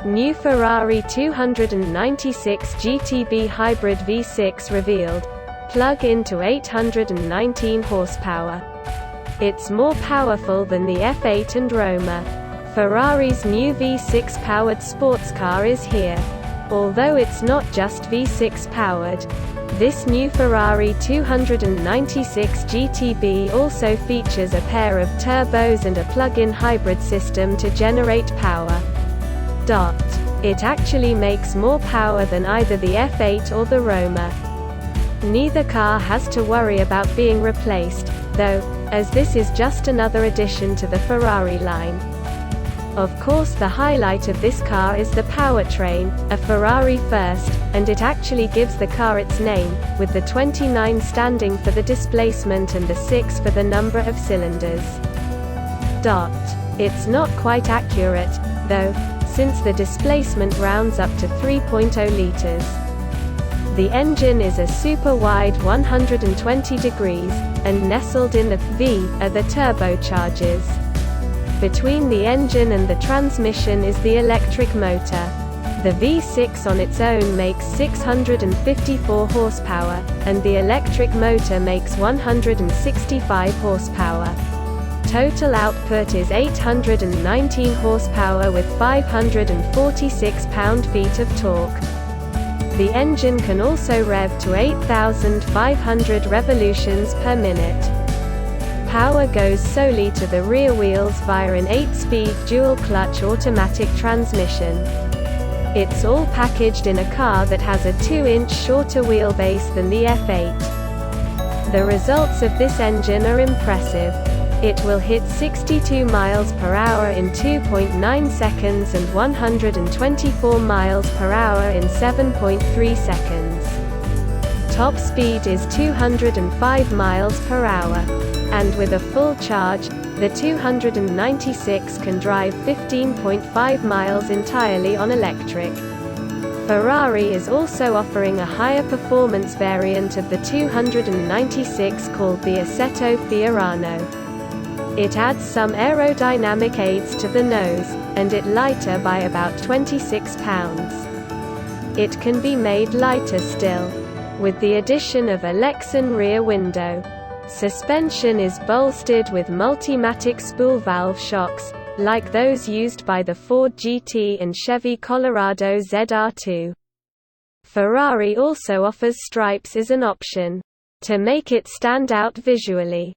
New Ferrari 296 GTB hybrid V6 revealed. Plug-in to 819 horsepower. It's more powerful than the F8 and Roma. Ferrari's new V6 powered sports car is here. Although it's not just V6 powered, this new Ferrari 296 GTB also features a pair of turbos and a plug-in hybrid system to generate power. It actually makes more power than either the F8 or the Roma. Neither car has to worry about being replaced, though, as this is just another addition to the Ferrari line. Of course, the highlight of this car is the powertrain, a Ferrari first, and it actually gives the car its name, with the 29 standing for the displacement and the 6 for the number of cylinders. It's not quite accurate, though, since the displacement rounds up to 3.0 liters. The engine is a super wide 120 degrees, and nestled in the V are the turbochargers. Between the engine and the transmission is the electric motor. The V6 on its own makes 654 horsepower, and the electric motor makes 165 horsepower. Total output is 819 horsepower with 546 pound-feet of torque. The engine can also rev to 8,500 revolutions per minute. Power goes solely to the rear wheels via an 8-speed dual-clutch automatic transmission. It's all packaged in a car that has a 2-inch shorter wheelbase than the F8. The results of this engine are impressive. It will hit 62 miles per hour in 2.9 seconds and 124 miles per hour in 7.3 seconds. Top speed is 205 miles per hour. And with a full charge, the 296 can drive 15.5 miles entirely on electric. Ferrari is also offering a higher performance variant of the 296 called the Assetto Fiorano. It adds some aerodynamic aids to the nose, and it lighter by about 26 pounds. It can be made lighter still, with the addition of a Lexan rear window. Suspension is bolstered with multimatic spool valve shocks, like those used by the Ford GT and Chevy Colorado ZR2. Ferrari also offers stripes as an option, to make it stand out visually.